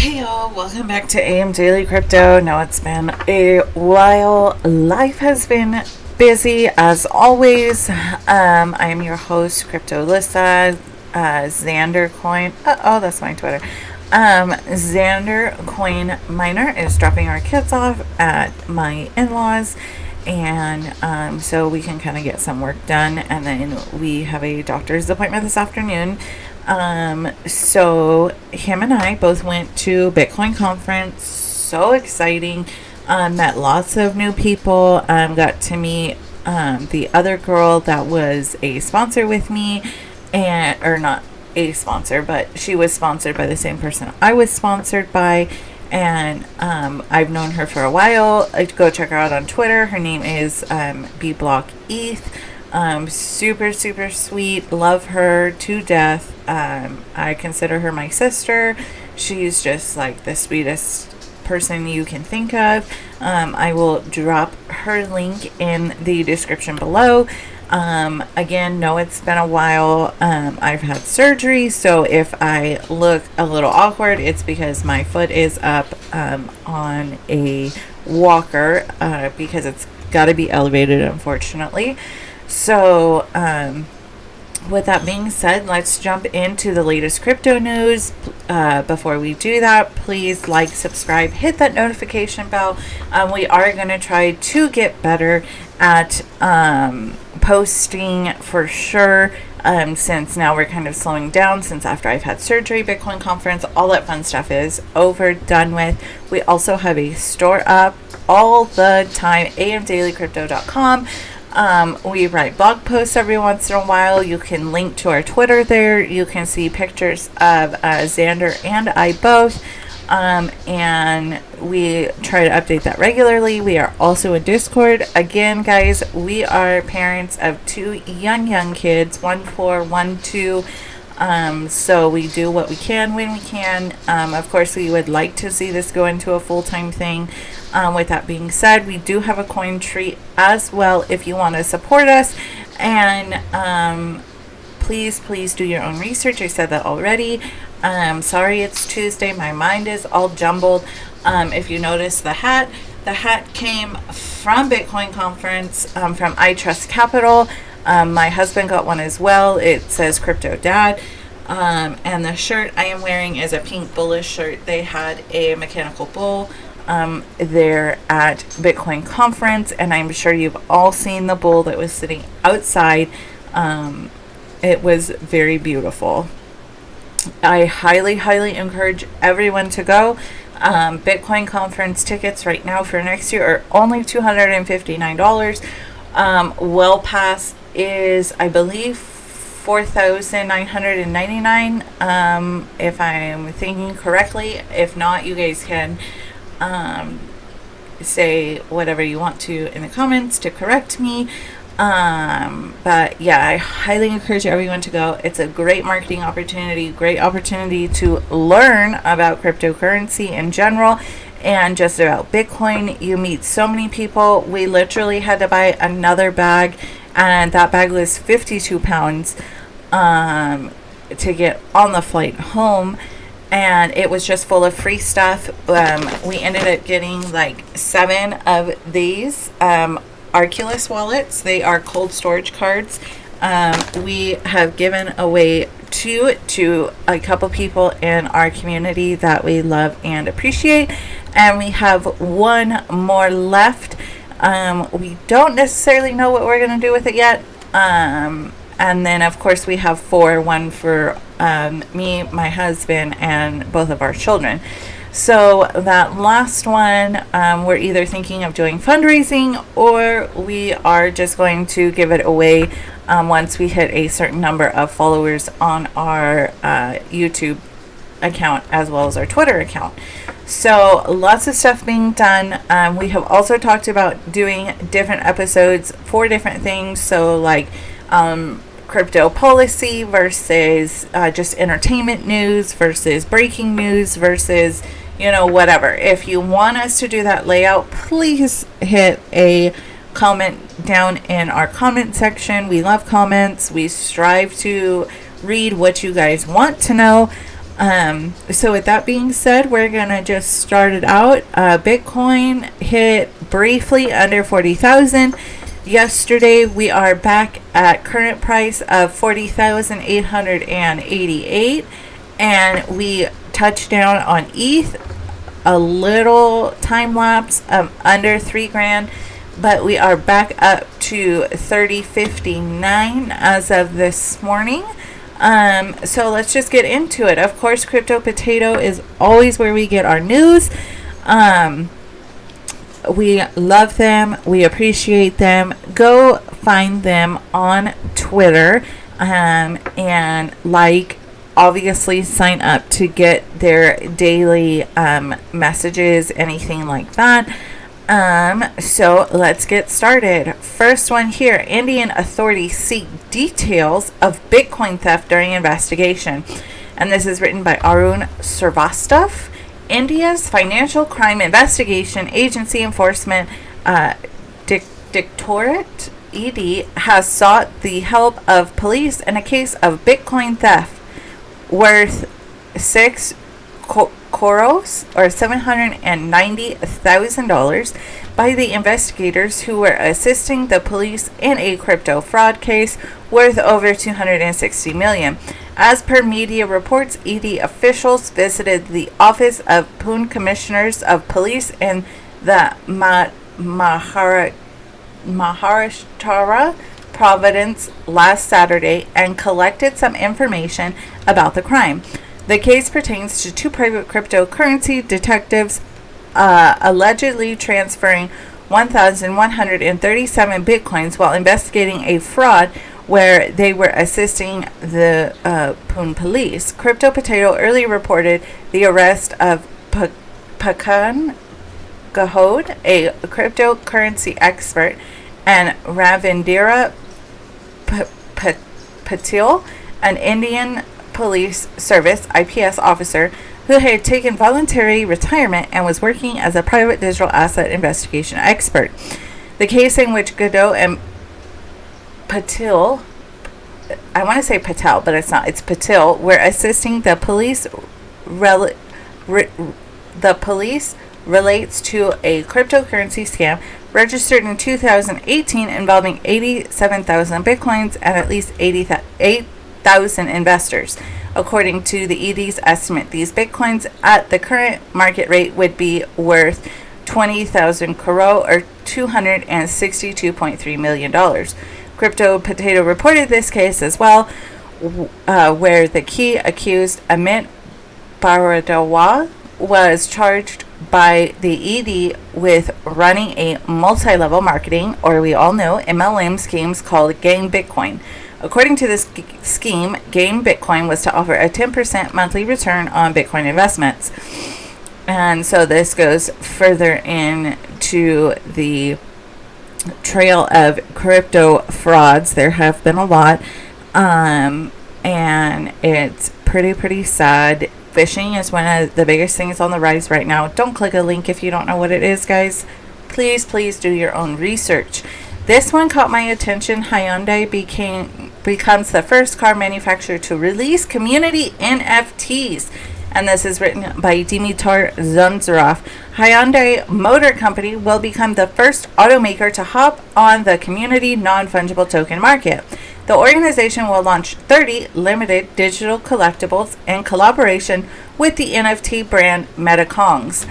Hey y'all, welcome back to AM Daily Crypto. Now it's been a while. Life has been busy as always. I am your host, Crypto Lissa. Xander Coin. Oh, that's my Twitter. Xander Coin Miner is dropping our kids off at my in-laws, and so we can kind of get some work done, and then we have a doctor's appointment this afternoon. So him and I both went to Bitcoin conference. So exciting. Met lots of new people. Got to meet the other girl that was a sponsor with me, or not a sponsor, but she was sponsored by the same person I was sponsored by. And I've known her for a while. Go check her out on Twitter. Her name is Block ETH. Super sweet. Love her to death. I consider her my sister. She's just like the sweetest person you can think of. I will drop her link in the description below. Again, no, it's been a while. I've had surgery, so if I look a little awkward, it's because my foot is up on a walker, because it's got to be elevated, unfortunately. So, with that being said, let's jump into the latest crypto news. Before we do that, please like, subscribe, hit that notification bell. We are going to try to get better at posting for sure, since now we're kind of slowing down since after I've had surgery, Bitcoin conference, all that fun stuff is over, done with. We also have a store up all the time, amdailycrypto.com. We write blog posts every once in a while. You can link to our Twitter there. You can see pictures of Xander and I both. And we try to update that regularly. We are also in Discord. Again, guys, we are parents of two young kids, 1 4, 1 2. So we do what we can when we can. Of course, we would like to see this go into a full-time thing. With that being said, we do have a coin tree as well if you want to support us. And please do your own research. I said that already. Sorry it's Tuesday. My mind is all jumbled. If you notice the hat came from Bitcoin conference, from I Trust Capital. My husband got one as well. It says Crypto Dad. And the shirt I am wearing is a pink bullish shirt. They had a mechanical bull there at Bitcoin conference, and I'm sure you've all seen the bull that was sitting outside. It was very beautiful. I highly encourage everyone to go. Bitcoin conference tickets right now for next year are only $259. Well Pass is, I believe, $4,999, if I'm thinking correctly. If not, you guys can say whatever you want to in the comments to correct me. But yeah, I highly encourage everyone to go. It's a great marketing opportunity, great opportunity to learn about cryptocurrency in general and just about Bitcoin. You meet so many people. We literally had to buy another bag, and that bag was 52 pounds to get on the flight home. And it was just full of free stuff. We ended up getting like 7 of these Arculus wallets. They are cold storage cards. We have given away 2 to a couple people in our community that we love and appreciate. And we have 1 more left. We don't necessarily know what we're going to do with it yet. And then, of course, we have 4, 1 for me, my husband, and both of our children. So that last one, we're either thinking of doing fundraising, or we are just going to give it away once we hit a certain number of followers on our YouTube account as well as our Twitter account. So lots of stuff being done. We have also talked about doing different episodes for different things. So like crypto policy versus just entertainment news versus breaking news versus, whatever. If you want us to do that layout, please hit a comment down in our comment section. We love comments. We strive to read what you guys want to know. So with that being said, we're gonna just start it out. Bitcoin hit briefly under 40,000 yesterday. We are back at current price of 40,888, and we touched down on ETH, a little time lapse of under 3 grand, but we are back up to 30.59 as of this morning. So let's just get into it. Of course, Crypto Potato is always where we get our news. We love them. We appreciate them. Go find them on Twitter, and obviously sign up to get their daily messages, anything like that. So let's get started. First one here. Indian authorities seek details of Bitcoin theft during investigation. And this is written by Arun Srivastava. India's Financial Crime Investigation Agency Enforcement Directorate, ED, has sought the help of police in a case of Bitcoin theft worth 6 crores or $790,000 by the investigators who were assisting the police in a crypto fraud case worth over $260 million. As per media reports, ED officials visited the office of Pune Commissioners of Police in the Maharashtra province last Saturday and collected some information about the crime. The case pertains to 2 private cryptocurrency detectives allegedly transferring 1,137 bitcoins while investigating a fraud where they were assisting the Pune police. Crypto Potato earlier reported the arrest of Pakan Gahod, a cryptocurrency expert, and Ravindra Patil, an Indian Police Service IPS officer who had taken voluntary retirement and was working as a private digital asset investigation expert. The case in which Godot and Patil, I want to say Patel, but it's not, it's Patil, were assisting the police. The police relates to a cryptocurrency scam registered in 2018 involving 87,000 bitcoins and at least 8,000 investors. According to the ED's estimate, these bitcoins at the current market rate would be worth 20,000 crore or $262.3 million. Crypto Potato reported this case as well, where the key accused, Amit Bharadawa, was charged by the ED with running a multi-level marketing, or we all know MLM schemes called Game Bitcoin. According to this scheme, Game Bitcoin was to offer a 10% monthly return on Bitcoin investments. And so this goes further into the trail of crypto frauds. There have been a lot, and it's pretty sad. Phishing is one of the biggest things on the rise right now. Don't click a link if you don't know what it is, guys. Please do your own research. This one caught my attention. Hyundai becomes the first car manufacturer to release community NFTs. And this is written by Dimitar Zunzarov. Hyundai Motor Company will become the first automaker to hop on the community non-fungible token market. The organization will launch 30 limited digital collectibles in collaboration with the NFT brand Metamask.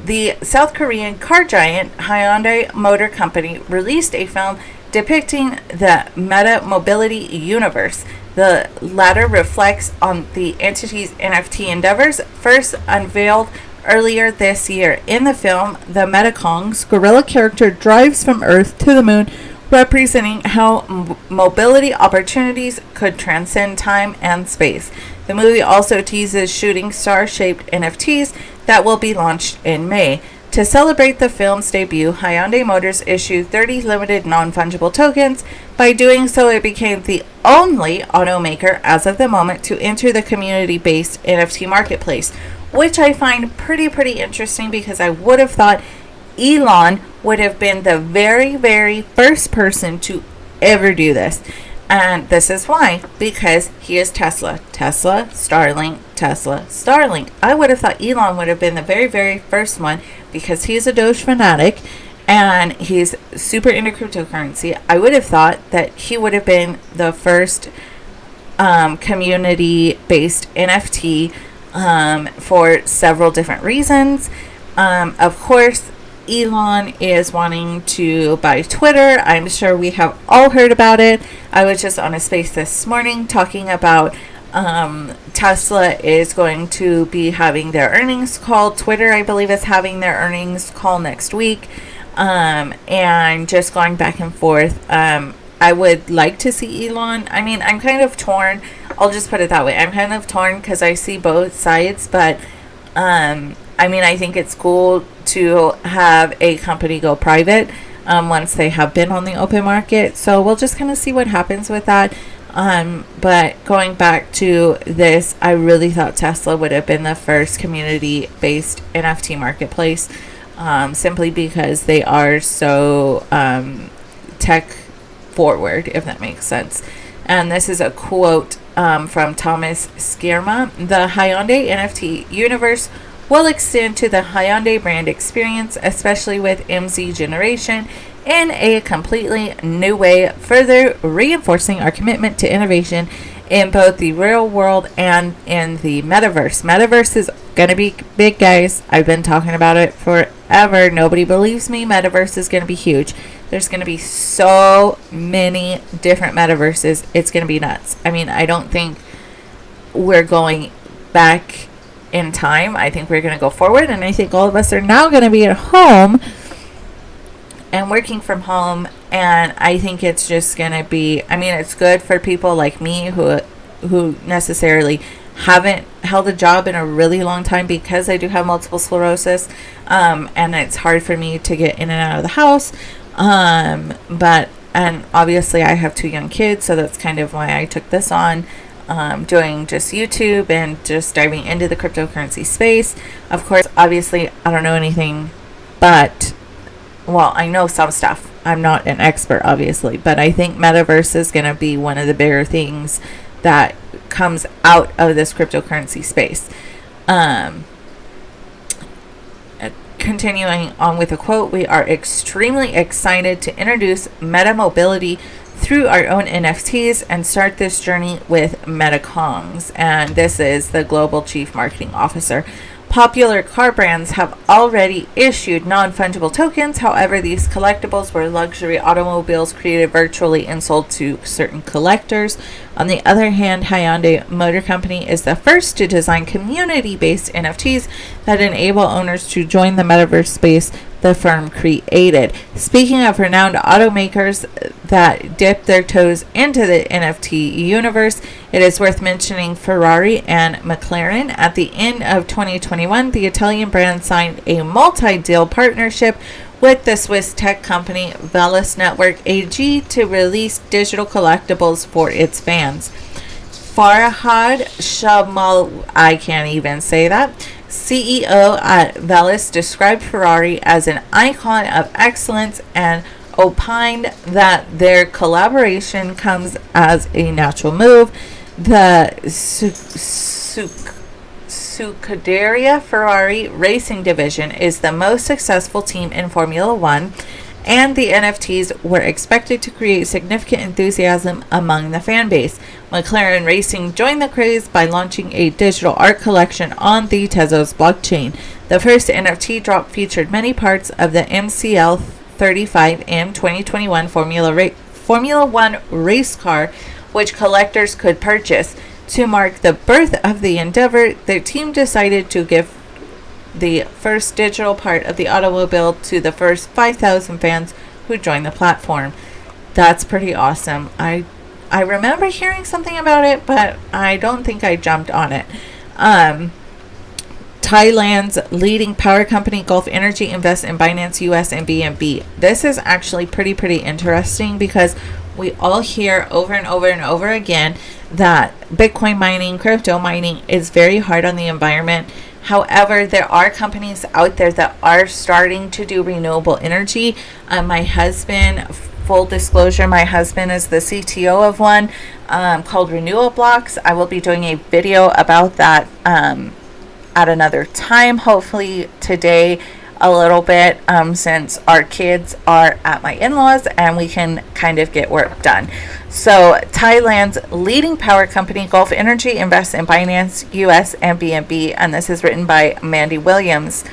The South Korean car giant Hyundai Motor Company released a film depicting the Meta Mobility universe. The latter reflects on the entity's NFT endeavors, first unveiled earlier this year. In the film, the Metamask gorilla character drives from Earth to the moon, representing how mobility opportunities could transcend time and space. The movie also teases shooting star-shaped NFTs that will be launched in May. To celebrate the film's debut, Hyundai Motors issued 30 limited non-fungible tokens. By doing so, it became the only automaker as of the moment to enter the community-based NFT marketplace, which I find pretty interesting, because I would have thought Elon would have been the very first person to ever do this. And this is why, because he is Tesla. Tesla, Starlink, Tesla, Starlink. I would have thought Elon would have been the very, very first one, because he's a Doge fanatic and he's super into cryptocurrency. I would have thought that he would have been the first community-based NFT for several different reasons. Of course, Elon is wanting to buy Twitter. I'm sure we have all heard about it. I was just on a space this morning talking about Tesla is going to be having their earnings call. Twitter, I believe, is having their earnings call next week. And just going back and forth. I would like to see Elon. I mean, I'm kind of torn. I'll just put it that way. I'm kind of torn because I see both sides, but I mean, I think it's cool to have a company go private once they have been on the open market. So we'll just kind of see what happens with that. But going back to this, I really thought Tesla would have been the first community-based NFT marketplace, simply because they are so tech forward, if that makes sense. And this is a quote from Thomas Skierma. The Hyundai NFT universe will extend to the Hyundai brand experience, especially with MZ generation, in a completely new way, further reinforcing our commitment to innovation in both the real world and in the metaverse. Metaverse is going to be big, guys. I've been talking about it forever. Nobody believes me. Metaverse is going to be huge. There's going to be so many different metaverses. It's going to be nuts. I mean, I don't think we're going back in time. I think we're going to go forward, and I think all of us are now going to be at home and working from home, and I think it's just going to be, I mean, it's good for people like me who necessarily haven't held a job in a really long time because I do have multiple sclerosis, and it's hard for me to get in and out of the house, and obviously I have 2 young kids, so that's kind of why I took this on, doing just YouTube and just diving into the cryptocurrency space. Of course, obviously, I don't know anything, but, well, I know some stuff. I'm not an expert, obviously, but I think Metaverse is going to be one of the bigger things that comes out of this cryptocurrency space. Continuing on with a quote, we are extremely excited to introduce Meta Mobility through our own NFTs and start this journey with MetaKongs. And this is the Global Chief Marketing Officer. Popular car brands have already issued non-fungible tokens. However, these collectibles were luxury automobiles created virtually and sold to certain collectors. On the other hand, Hyundai Motor Company is the first to design community-based NFTs that enable owners to join the metaverse space the firm created. Speaking of renowned automakers that dip their toes into the NFT universe, it is worth mentioning Ferrari and Mclaren. At the end of 2021, the Italian brand signed a multi-deal partnership with the Swiss tech company Velis Network AG to release digital collectibles for its fans. Farhad Shamal, I can't even say that, CEO at Velis, described Ferrari as an icon of excellence and opined that their collaboration comes as a natural move. The Scuderia Ferrari racing division is the most successful team in Formula One, and the NFTs were expected to create significant enthusiasm among the fan base. McLaren Racing joined the craze by launching a digital art collection on the Tezos blockchain. The first NFT drop featured many parts of the MCL 35M 2021 Formula One race car, which collectors could purchase. To mark the birth of the endeavor, the team decided to give the first digital part of the automobile to the first 5,000 fans who joined the platform. That's pretty awesome. I remember hearing something about it, but I don't think I jumped on it. Thailand's leading power company, Gulf Energy, invests in Binance US and BNB. This is actually pretty interesting because we all hear over and over and over again that Bitcoin mining, crypto mining is very hard on the environment. However, there are companies out there that are starting to do renewable energy. My husband full disclosure, my husband is the CTO of one called Renewal Blocks. I will be doing a video about that at another time, hopefully today a little bit, since our kids are at my in-laws and we can kind of get work done. So Thailand's leading power company Gulf Energy invests in Binance US and BNB, and this is written by Mandy Williams.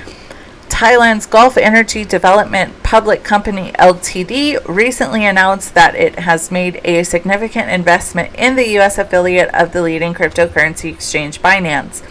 Thailand's Gulf Energy Development Public Company Ltd recently announced that it has made a significant investment in the US affiliate of the leading cryptocurrency exchange Binance.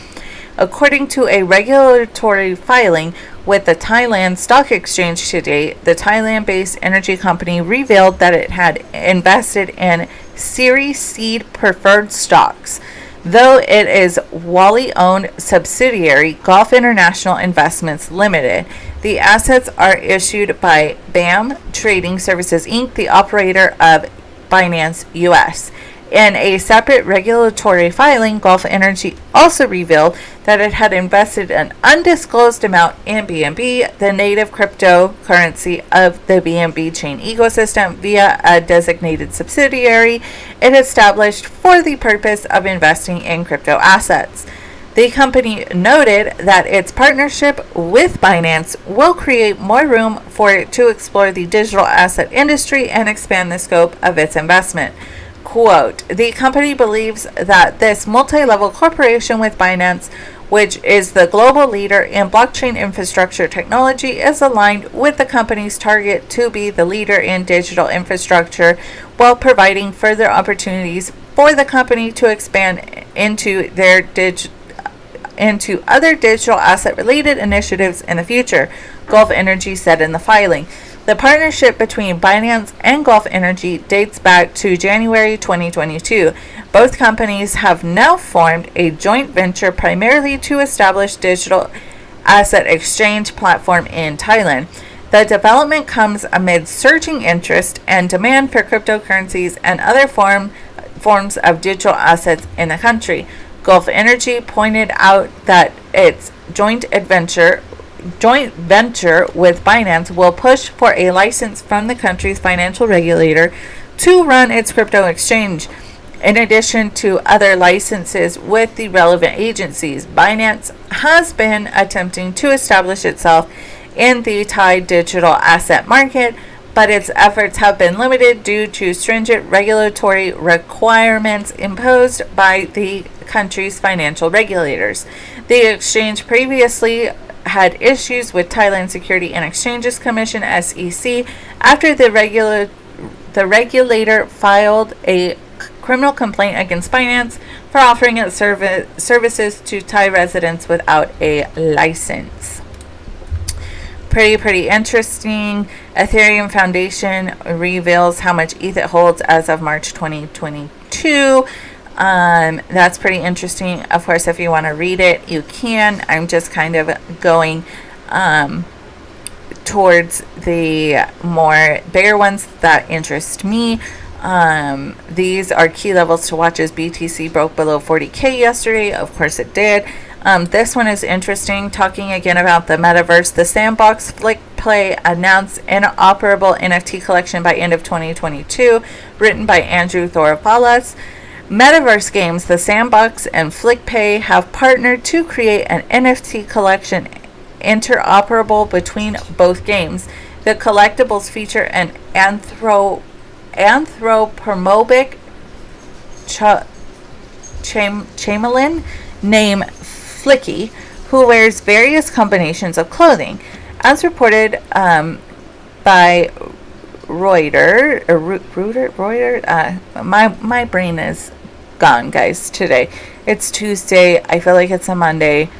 According to a regulatory filing with the Thailand Stock Exchange today, the Thailand-based energy company revealed that it had invested in Series Seed preferred stocks, though it is Wally-owned subsidiary Gulf International Investments Limited. The assets are issued by BAM Trading Services Inc., the operator of Binance US. In a separate regulatory filing, Gulf Energy also revealed that it had invested an undisclosed amount in BNB, the native cryptocurrency of the BNB chain ecosystem, via a designated subsidiary it established for the purpose of investing in crypto assets. The company noted that its partnership with Binance will create more room for it to explore the digital asset industry and expand the scope of its investment. Quote, the company believes that this multi-level corporation with Binance, which is the global leader in blockchain infrastructure technology, is aligned with the company's target to be the leader in digital infrastructure, while providing further opportunities for the company to expand into other digital asset related initiatives in the future, Gulf Energy said in the filing. The partnership between Binance and Gulf Energy dates back to January 2022. Both companies have now formed a joint venture primarily to establish digital asset exchange platform in Thailand. The development comes amid surging interest and demand for cryptocurrencies and other forms of digital assets in the country. Gulf Energy pointed out that its joint venture with Binance will push for a license from the country's financial regulator to run its crypto exchange. In addition to other licenses with the relevant agencies, Binance has been attempting to establish itself in the Thai digital asset market, but its efforts have been limited due to stringent regulatory requirements imposed by the country's financial regulators. The exchange previously had issues with Thailand Security and Exchanges Commission (SEC) after the regulator filed a criminal complaint against Binance for offering its services to Thai residents without a license. Pretty interesting. Ethereum Foundation reveals how much ETH it holds as of March 2022. That's pretty interesting. Of course, if you want to read it, you can. I'm just kind of going towards the more bigger ones that interest me. These are key levels to watch as BTC broke below 40K yesterday. Of course it did. This one is interesting, talking again about the metaverse. The Sandbox Flick Play announced an operable NFT collection by end of 2022, written by Andrew Thoropalas. Metaverse games, The Sandbox and FlickPay have partnered to create an NFT collection interoperable between both games. The collectibles feature an anthropomorphic chameleon named Flicky, who wears various combinations of clothing. As reported by Reuters, my brain is gone, guys, today. It's Tuesday. I feel like it's a Monday.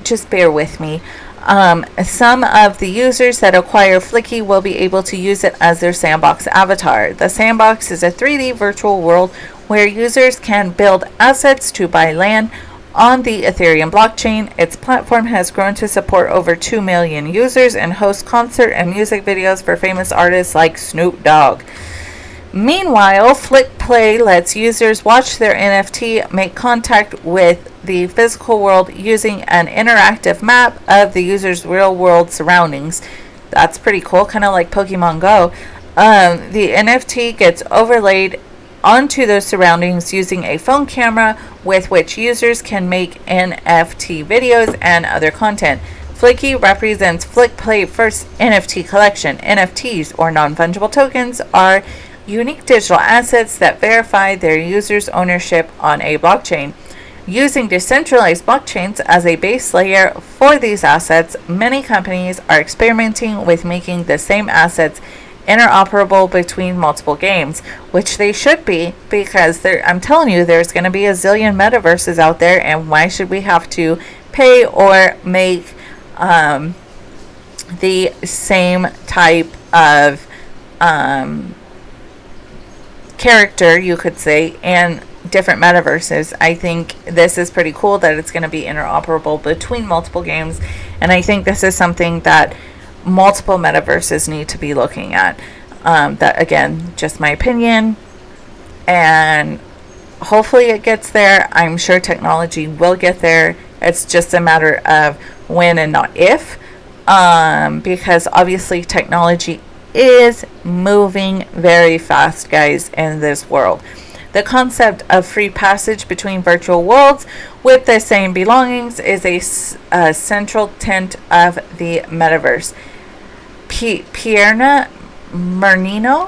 Just bear with me. Some of the users that acquire Flicky will be able to use it as their Sandbox avatar. The Sandbox is a 3D virtual world where users can build assets to buy land on the Ethereum blockchain. Its platform has grown to support over 2 million users and hosts concert and music videos for famous artists like Snoop Dogg. Meanwhile, Flick Play lets users watch their NFT make contact with the physical world using an interactive map of the user's real-world surroundings. That's pretty cool, kind of like Pokemon Go. The NFT gets overlaid onto those surroundings using a phone camera with which users can make NFT videos and other content. Flicky represents FlickPlay's first NFT collection. NFTs, or non-fungible tokens, are unique digital assets that verify their users' ownership on a blockchain. Using decentralized blockchains as a base layer for these assets, many companies are experimenting with making the same assets interoperable between multiple games, which they should be, because I'm telling you, there's going to be a zillion metaverses out there, and why should we have to pay or make the same type of character, you could say, in different metaverses? I think this is pretty cool that it's going to be interoperable between multiple games, and I think this is something that multiple metaverses need to be looking at. That, again, just my opinion, and hopefully it gets there. I'm sure technology will get there. It's just a matter of when and not if, because obviously technology is moving very fast, guys, in this world. The concept of free passage between virtual worlds with the same belongings is a central tenet of the metaverse. Pierna Marino,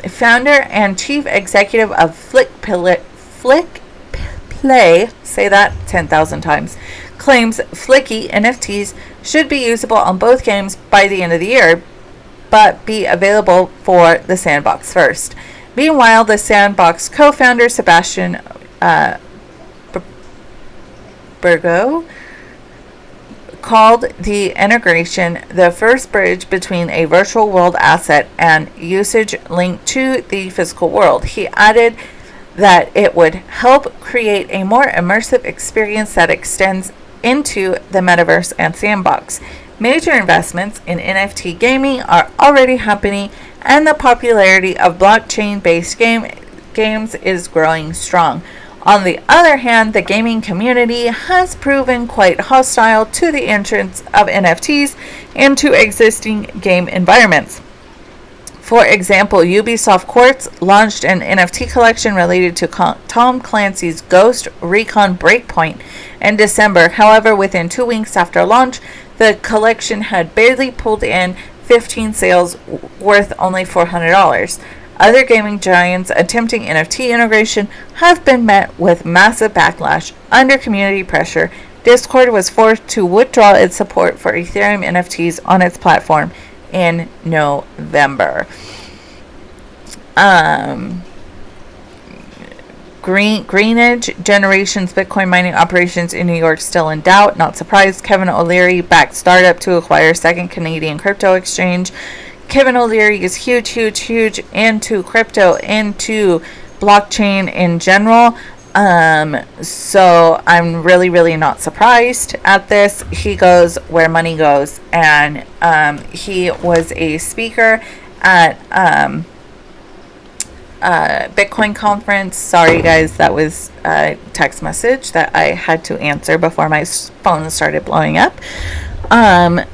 founder and chief executive of FlickPlay, say that 10,000 times, claims Flicky NFTs should be usable on both games by the end of the year, but be available for the sandbox first. Meanwhile, the sandbox co-founder Sebastian Burgo called the integration the first bridge between a virtual world asset and usage linked to the physical world. He added that it would help create a more immersive experience that extends into the metaverse and sandbox. Major investments in NFT gaming are already happening, and the popularity of blockchain-based games is growing strong. On the other hand, the gaming community has proven quite hostile to the entrance of NFTs into existing game environments. For example, Ubisoft Quartz launched an NFT collection related to Tom Clancy's Ghost Recon Breakpoint in December. However, within 2 weeks after launch, the collection had barely pulled in 15 sales worth only $400. Other gaming giants attempting NFT integration have been met with massive backlash. Under community pressure, Discord was forced to withdraw its support for Ethereum NFTs on its platform in November. Greenidge Generation's Bitcoin mining operations in New York still in doubt. Not surprised. Kevin O'Leary backed startup to acquire second Canadian crypto exchange. Kevin O'Leary is huge into crypto, into blockchain in general. So I'm really not surprised at this. He goes where money goes, and he was a speaker at Bitcoin conference. Sorry guys, that was a text message that I had to answer before my phone started blowing up.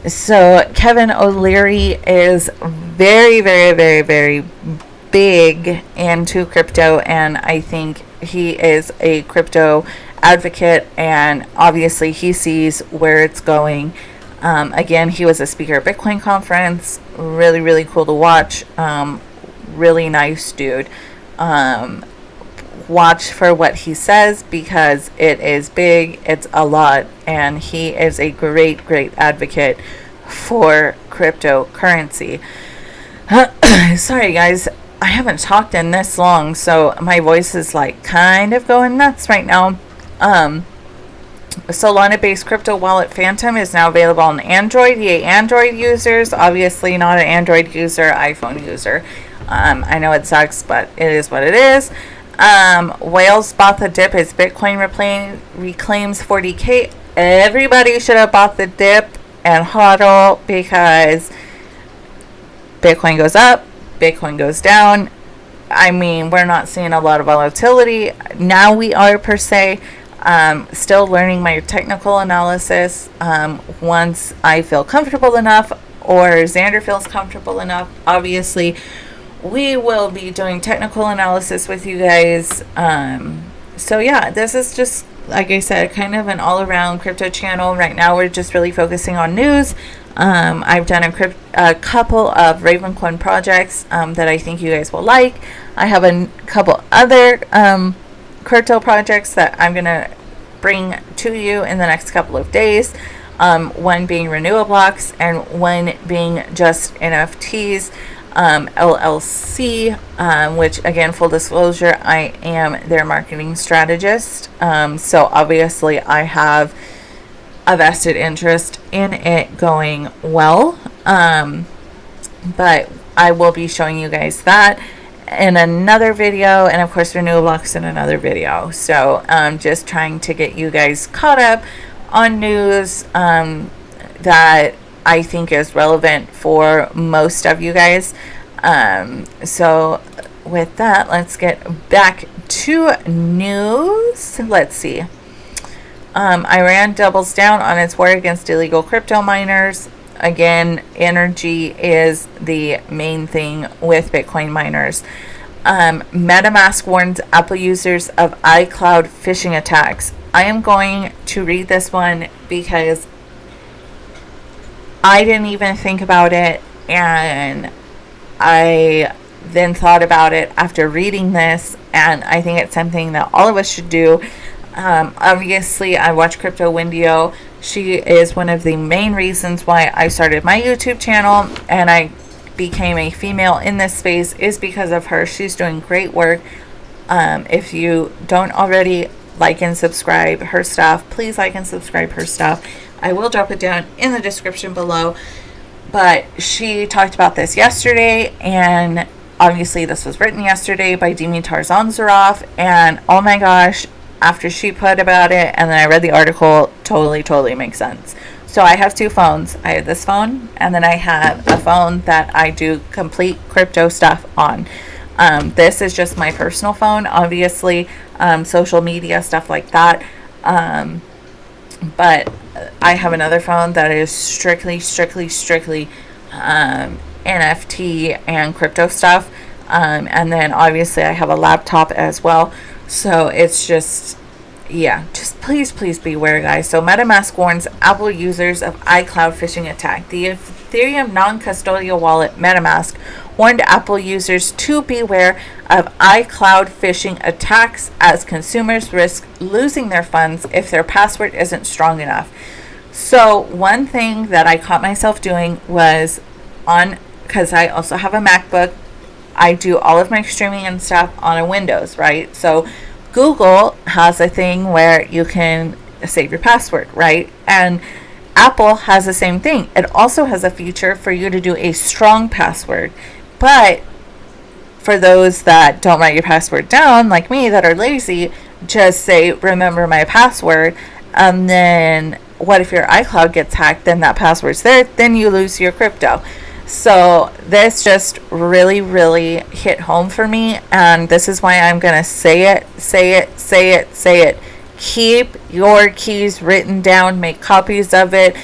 So Kevin O'Leary is very big into crypto, and I think he is a crypto advocate, and obviously he sees where it's going. Again, he was a speaker at Bitcoin conference. Really cool to watch. Really nice dude. Watch for what he says, because it is big, it's a lot, and he is a great advocate for cryptocurrency. Sorry guys, I haven't talked in this long, so my voice is like kind of going nuts right now. Solana-based crypto wallet Phantom is now available on Android. Yay, Android users. Obviously not an Android user, iPhone user. I know it sucks, but it is what it is. Whales bought the dip as Bitcoin reclaims 40K. Everybody should have bought the dip and hodl, because Bitcoin goes up, Bitcoin goes down. I mean, we're not seeing a lot of volatility. Now we are, per se. Still learning my technical analysis. Once I feel comfortable enough, or Xander feels comfortable enough, obviously we will be doing technical analysis with you guys. So yeah, this is just, like I said, kind of an all-around crypto channel. Right now we're just really focusing on news. I've done a couple of Ravencoin projects that I think you guys will like. I have a couple other crypto projects that I'm going to bring to you in the next couple of days. One being renewal blocks and one being just NFTs. LLC, which again, full disclosure, I am their marketing strategist. So obviously I have a vested interest in it going well. But I will be showing you guys that in another video, and of course renewal blocks in another video. So just trying to get you guys caught up on news that I think is relevant for most of you guys. So with that, let's get back to news. Let's see. Iran doubles down on its war against illegal crypto miners. Again, energy is the main thing with Bitcoin miners. Metamask warns Apple users of Icloud phishing attacks. I am going to read this one because I didn't even think about it, and I then thought about it after reading this, and I think it's something that all of us should do. Obviously, I watch Crypto Windio. She is one of the main reasons why I started my YouTube channel, and I became a female in this space is because of her. She's doing great work. If you don't already like and subscribe her stuff, please like and subscribe her stuff. I will drop it down in the description below. But she talked about this yesterday, and obviously this was written yesterday by Dimitar Zanzarov, and oh my gosh, after she put about it and then I read the article, totally makes sense. So I have two phones. I have this phone, and then I have a phone that I do complete crypto stuff on. This is just my personal phone, obviously, social media, stuff like that. But I have another phone that is strictly NFT and crypto stuff. And then obviously I have a laptop as well. So it's just, yeah, just please beware, guys. So Metamask warns Apple users of iCloud phishing attack. The Ethereum non-custodial wallet Metamask warned Apple users to beware of iCloud phishing attacks as consumers risk losing their funds if their password isn't strong enough. So one thing that I caught myself doing was because I also have a MacBook, I do all of my streaming and stuff on a Windows, right? So Google has a thing where you can save your password, right? And Apple has the same thing. It also has a feature for you to do a strong password. But for those that don't write your password down, like me, that are lazy, just say, remember my password. And then what if your iCloud gets hacked? Then that password's there. Then you lose your crypto. So this just really hit home for me. And this is why I'm going to say it. Keep your keys written down. Make copies of it.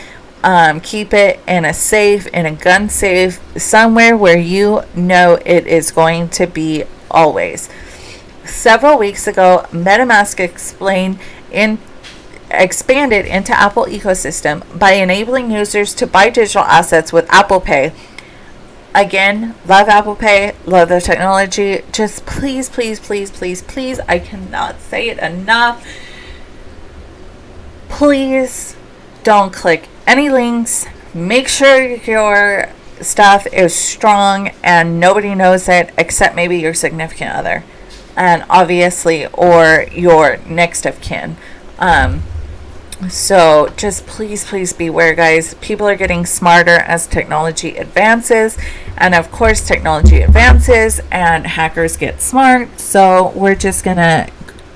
Keep it in a safe, in a gun safe, somewhere where you know it is going to be always. Several weeks ago, Metamask expanded into Apple ecosystem by enabling users to buy digital assets with Apple Pay. Again, love Apple Pay, love their technology. Just please, I cannot say it enough. Please don't click any links. Make sure your stuff is strong and nobody knows it except maybe your significant other, and obviously, or your next of kin. So just please beware, guys. People are getting smarter as technology advances, and of course technology advances and hackers get smart. So we're just gonna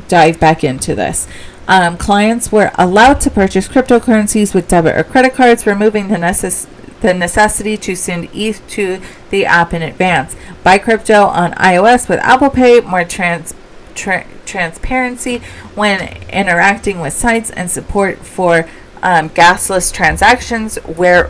dive back into this. Clients were allowed to purchase cryptocurrencies with debit or credit cards, removing the necessity to send ETH to the app in advance. Buy crypto on iOS with Apple Pay, more transparency when interacting with sites, and support for gasless transactions where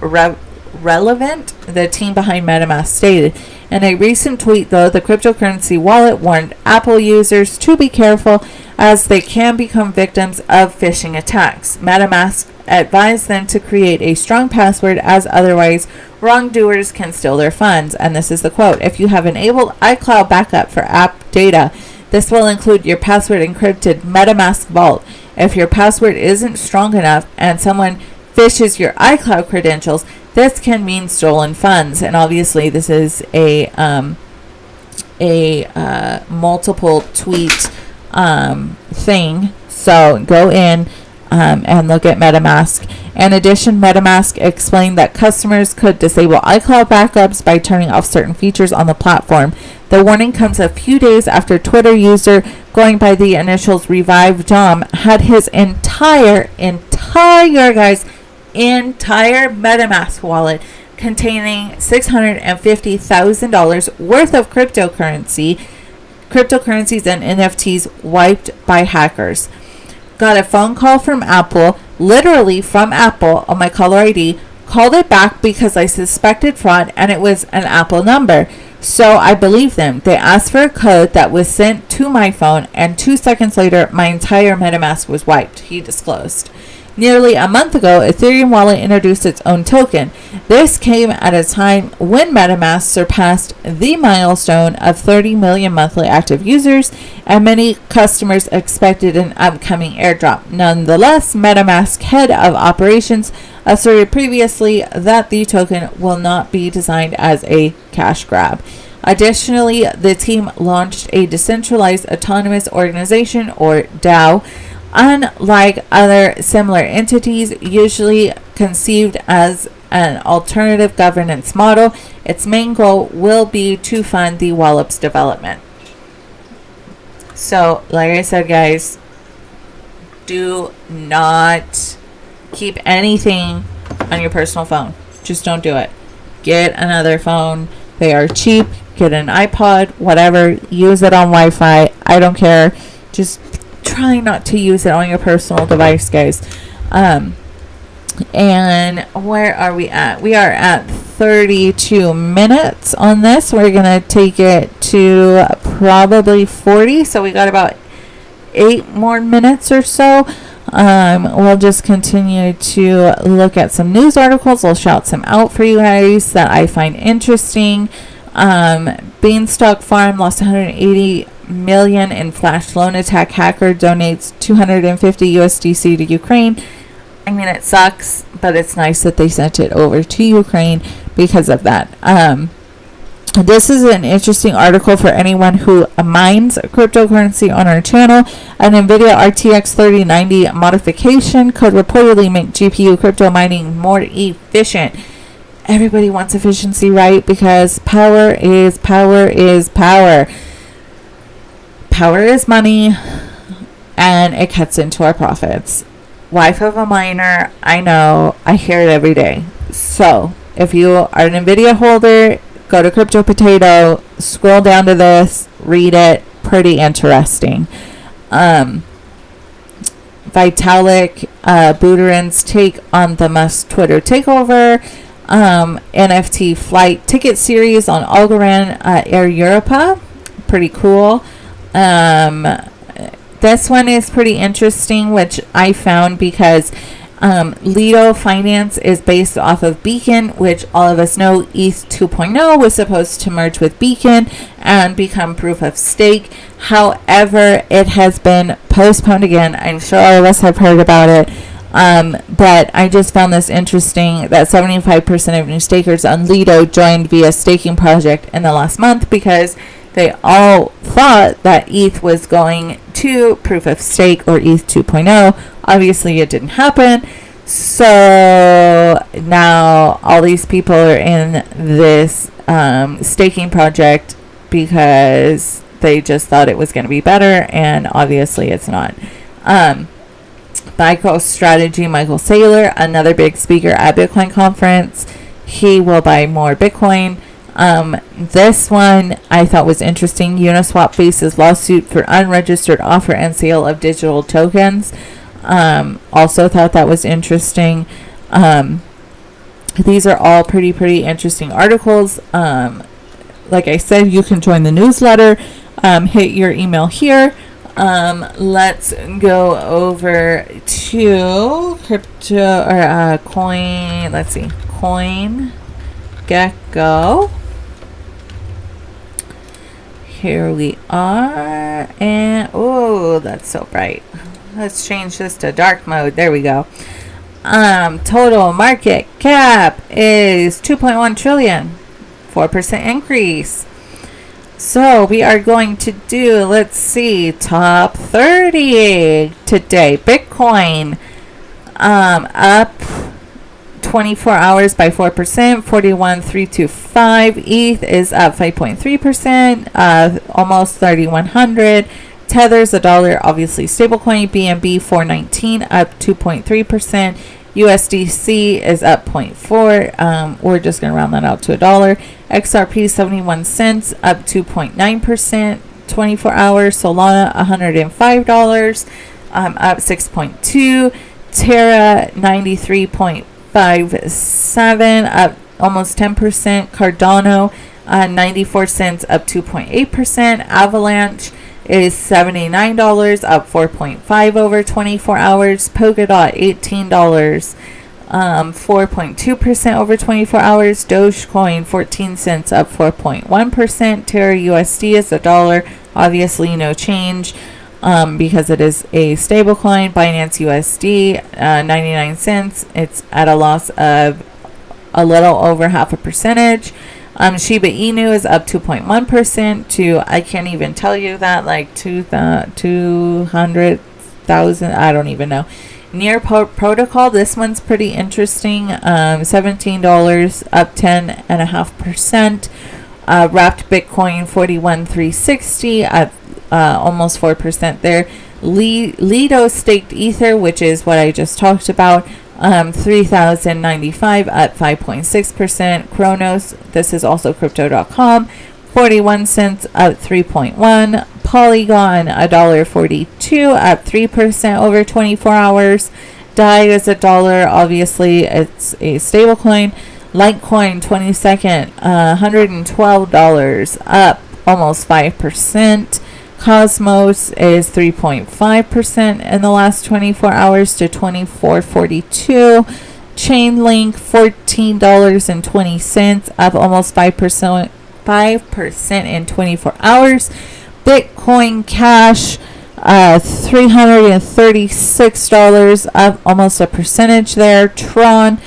relevant, the team behind Metamask stated. In a recent tweet, though, the cryptocurrency wallet warned Apple users to be careful as they can become victims of phishing attacks. Metamask advised them to create a strong password as otherwise wrongdoers can steal their funds. And this is the quote: "If you have enabled iCloud backup for app data, this will include your password encrypted Metamask vault. If your password isn't strong enough and someone phishes your iCloud credentials, this can mean stolen funds." And obviously this is a multiple tweet thing. So go in and look at Metamask. In addition, Metamask explained that customers could disable iCloud backups by turning off certain features on the platform. The warning comes a few days after Twitter user going by the initials Revive Dom had his entire Metamask wallet containing $650,000 worth of cryptocurrencies and NFTs wiped by hackers. Got a phone call from Apple, literally from Apple, on my caller ID. Called it back because I suspected fraud and it was an Apple number. So I believed them. They asked for a code that was sent to my phone, and 2 seconds later, my entire MetaMask was wiped, he disclosed. Nearly a month ago, Ethereum wallet introduced its own token. This came at a time when MetaMask surpassed the milestone of 30 million monthly active users, and many customers expected an upcoming airdrop. Nonetheless, MetaMask head of operations asserted previously that the token will not be designed as a cash grab. Additionally, the team launched a decentralized autonomous organization, or DAO. Unlike other similar entities usually conceived as an alternative governance model, its main goal will be to fund the wallet's development. So, like I said, guys, do not keep anything on your personal phone. Just don't do it. Get another phone. They are cheap. Get an iPod, whatever. Use it on Wi-Fi. I don't care. Just try not to use it on your personal device, guys. And where are we at? We are at 32 minutes on this. We're gonna take it to probably 40, so we got about 8 more minutes or so. We'll just continue to look at some news articles. I'll shout some out for you guys that I find interesting. Beanstalk Farm lost 180 million in flash loan attack. Hacker donates 250 USDC to Ukraine. I mean, it sucks, but it's nice that they sent it over to Ukraine because of that. This is an interesting article for anyone who mines cryptocurrency on our channel. An NVIDIA RTX 3090 modification could reportedly make GPU crypto mining more efficient. Everybody wants efficiency, right? Because power is power is power. Power is money, and it cuts into our profits. Wife of a miner, I know, I hear it every day. So, if you are an NVIDIA holder, go to Crypto Potato, scroll down to this, read it, pretty interesting. Vitalik Buterin's take on the Musk Twitter takeover. NFT flight ticket series on Algorand Air Europa, pretty cool. This one is pretty interesting, which I found because Lido Finance is based off of Beacon, which all of us know ETH 2.0 was supposed to merge with Beacon and become proof of stake. However, it has been postponed again. I'm sure all of us have heard about it. But I just found this interesting that 75% of new stakers on Lido joined via staking project in the last month because they all thought that ETH was going to proof of stake or ETH 2.0. Obviously, it didn't happen. So now all these people are in this staking project because they just thought it was going to be better, and obviously it's not. MicroStrategy Michael Saylor, another big speaker at Bitcoin conference. He will buy more Bitcoin. This one I thought was interesting. Uniswap faces lawsuit for unregistered offer and sale of digital tokens. Also thought that was interesting. These are all pretty interesting articles. Like I said, you can join the newsletter. Hit your email here. Let's go over to crypto or coin. Let's see, Coin Gecko. Here we are, and oh, that's so bright. Let's change this to dark mode. There we go. Total market cap is 2.1 trillion, 4% increase. So we are going to do, let's see, top 30 today. Bitcoin up 24 hours by 4%, 41,325. ETH is up 5.3%, almost 3,100. Tether's $1, obviously stablecoin. BNB 419 up 2.3%. USDC is up 0.4. We're just going to round that out to $1. XRP 71 cents up 2.9%. 24 hours. Solana $105 up 6.2. Terra 93.57 up almost 10%. Cardano 94 cents up 2.8%. Avalanche is $79 up 4.5 over 24 hours. Polkadot $18 4.2% over 24 hours. Dogecoin 14 cents up 4.1%. Terra USD is $1, obviously no change because it is a stablecoin. Binance USD 99 cents. It's at a loss of a little over 0.5%. Shiba Inu is up 2.1% to, I can't even tell you that, like 200,000, I don't even know. Near Protocol, this one's pretty interesting. $17 up 10.5%. Wrapped Bitcoin 41,360 up almost 4% there. Lido staked Ether, which is what I just talked about. 3,095 up 5.6%. Kronos, this is also crypto.com, 41 cents up 3.1. Polygon $1.42 up 3% over 24 hours. DAI is $1, obviously it's a stable coin. Litecoin 22nd $112 up almost 5%. Cosmos is 3.5% in the last 24 hours to $24.42. Chainlink $14.20 up almost 5% in 24 hours. Bitcoin Cash $336 up almost a percentage there. Tron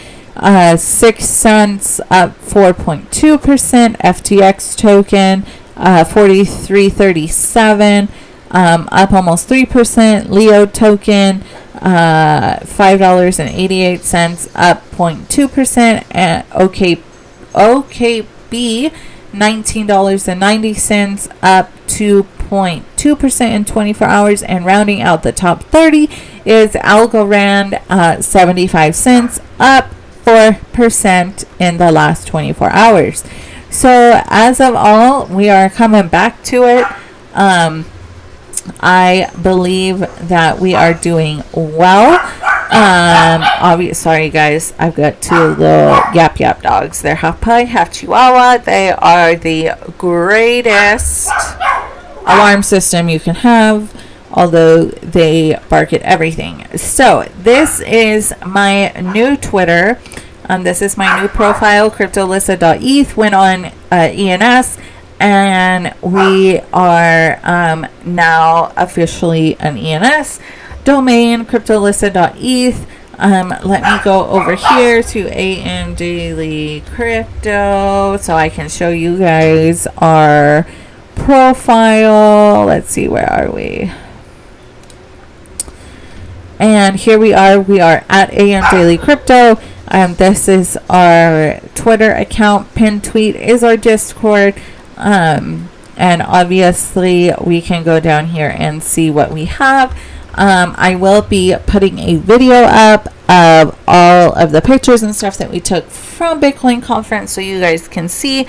6 cents up 4.2%. FTX token 43.37 up almost 3%. Leo token $5.88 up 0.2%. And OKB $19.90 up 2.2% in 24 hours. And rounding out the top 30 is Algorand 75 cents up 4% in the last 24 hours. So as of all, we are coming back to it. I believe that we are doing well. Sorry guys, I've got two little yap dogs. They're half pug, half chihuahua. They are the greatest alarm system you can have, although they bark at everything. So this is my new Twitter. This is my new profile, cryptolissa.eth. Went on ENS, and we are now officially an ENS domain, cryptolissa.eth. Let me go over here to AM Daily Crypto so I can show you guys our profile. Let's see, where are we? And here we are. We are at AM Daily Crypto. This is our Twitter account. Pinned tweet is our Discord. And obviously we can go down here and see what we have. I will be putting a video up of all of the pictures and stuff that we took from Bitcoin conference so you guys can see.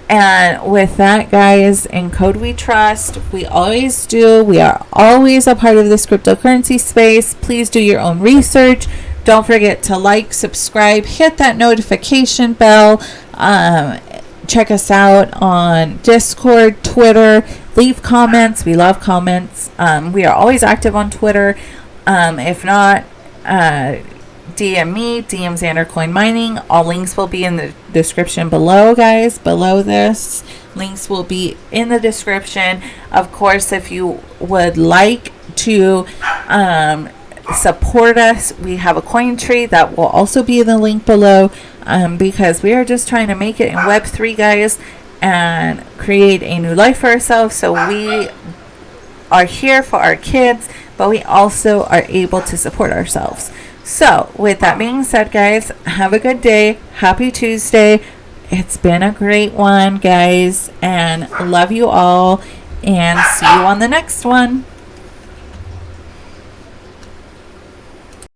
And with that, guys, in Code We Trust, we always do. We are always a part of this cryptocurrency space. Please do your own research. Don't forget to like, subscribe, hit that notification bell. Check us out on Discord, Twitter. Leave comments. We love comments. We are always active on Twitter. If not, DM me, DM Xander Coin Mining. All links will be in the description below, guys. Below this, links will be in the description. Of course, if you would like to support us, we have a coin tree that will also be in the link below, because we are just trying to make it in Web3, guys, and create a new life for ourselves. So we are here for our kids, but we also are able to support ourselves. So with that being said, guys, have a good day. Happy Tuesday. It's been a great one, guys, and love you all, and see you on the next one.